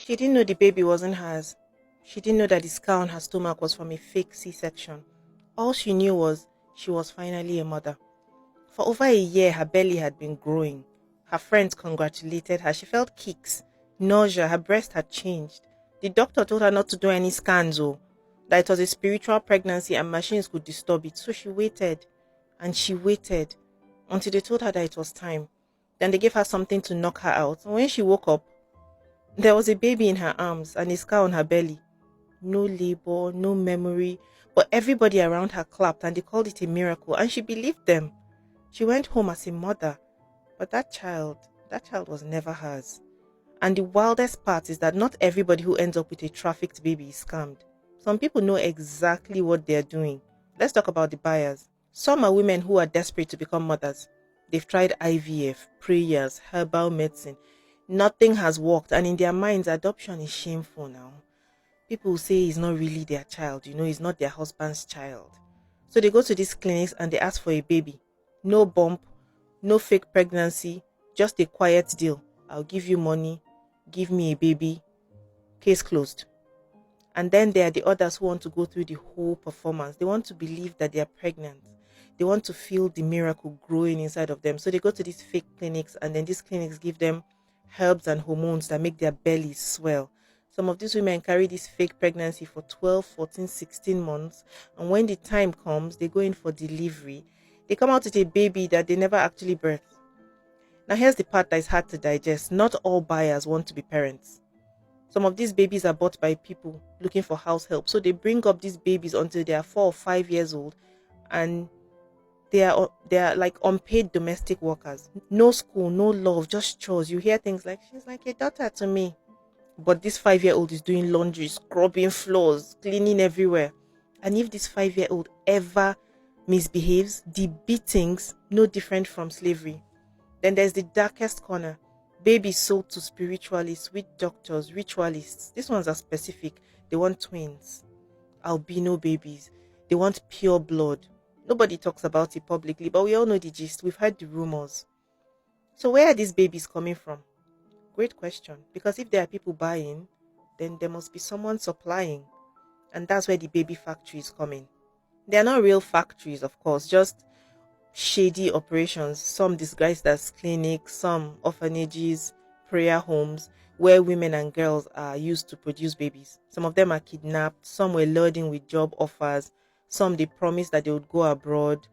She didn't know the baby wasn't hers. She didn't know that the scar on her stomach was from a fake C-section. All she knew was she was finally a mother. For over a year, her belly had been growing. Her friends congratulated her. She felt kicks, nausea, her breast had changed. The doctor told her not to do any scans, that it was a spiritual pregnancy and machines could disturb it. So she waited and she waited until they told her that it was time. Then they gave her something to knock her out. And when she woke up, there was a baby in her arms and a scar on her belly. No labor, no memory, but everybody around her clapped and they called it a miracle and she believed them. She went home as a mother, but that child was never hers. And the wildest part is that not everybody who ends up with a trafficked baby is scammed. Some people know exactly what they're doing. Let's talk about the buyers. Some are women who are desperate to become mothers. They've tried IVF, prayers, herbal medicine. Nothing has worked, and in their minds, adoption is shameful now. People will say it's not really their child, it's not their husband's child. So they go to these clinics and they ask for a baby. No bump, no fake pregnancy, just a quiet deal. I'll give you money, give me a baby, case closed. And then there are the others who want to go through the whole performance. They want to believe that they are pregnant. They want to feel the miracle growing inside of them. So they go to these fake clinics and then these clinics give them herbs and hormones that make their bellies swell. Some of these women carry this fake pregnancy for 12, 14, 16 months. And when the time comes, they go in for delivery. They come out with a baby that they never actually birthed. Now here's the part that is hard to digest. Not all buyers want to be parents. Some of these babies are bought by people looking for house help. So they bring up these babies until they are 4 or 5 years old and they are like unpaid domestic workers. No school, no love, just chores. You hear things like, she's like a daughter to me. But this 5-year-old is doing laundry, scrubbing floors, cleaning everywhere. And if this 5-year-old ever misbehaves, the beatings no different from slavery. Then there's the darkest corner. Babies sold to spiritualists, witch doctors, ritualists. These ones are specific. They want twins, albino babies. They want pure blood. Nobody talks about it publicly, but we all know the gist. We've heard the rumors. So where are these babies coming from? Great question. Because if there are people buying, then there must be someone supplying. And that's where the baby factories come in. They are not real factories, of course, just shady operations, some disguised as clinics, some orphanages, prayer homes, where women and girls are used to produce babies. Some of them are kidnapped, some were lured in with job offers, some they promised that they would go abroad.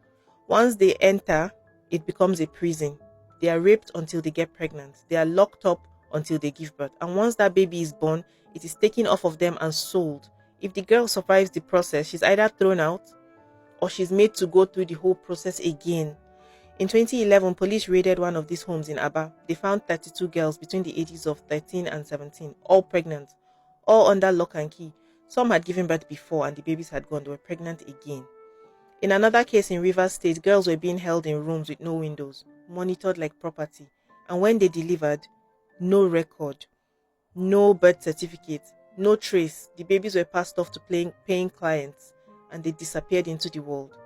Once they enter, it becomes a prison. They are raped until they get pregnant. They are locked up until they give birth. And once that baby is born, it is taken off of them and sold. If the girl survives the process, she's either thrown out or she's made to go through the whole process again. In 2011, police raided one of these homes in Aba. They found 32 girls between the ages of 13 and 17, all pregnant, all under lock and key. Some had given birth before and the babies had gone. They were pregnant again. In another case in Rivers State, girls were being held in rooms with no windows, monitored like property. And when they delivered, no record, no birth certificate, no trace. The babies were passed off to paying clients and they disappeared into the world.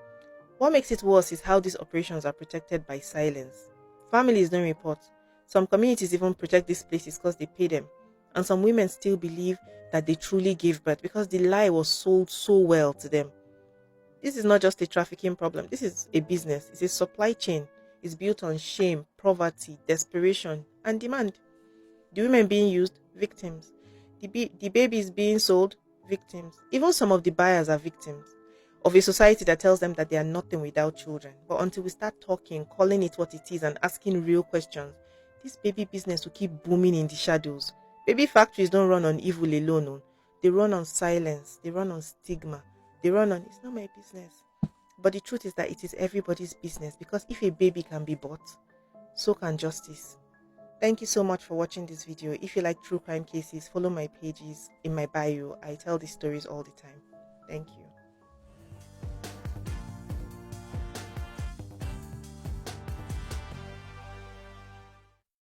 What makes it worse is how these operations are protected by silence. Families don't report. Some communities even protect these places because they pay them. And some women still believe that they truly gave birth because the lie was sold so well to them. This is not just a trafficking problem. This is a business. It's a supply chain. It's built on shame, poverty, desperation, and demand. The women being used, victims. The babies being sold, victims. Even some of the buyers are victims of a society that tells them that they are nothing without children. But until we start talking, calling it what it is, and asking real questions, this baby business will keep booming in the shadows. Baby factories don't run on evil alone. No. They run on silence. They run on stigma. They run on, it's not my business. But the truth is that it is everybody's business, because if a baby can be bought, so can justice. Thank you so much for watching this video. If you like true crime cases, follow my pages in my bio. I tell these stories all the time. Thank you.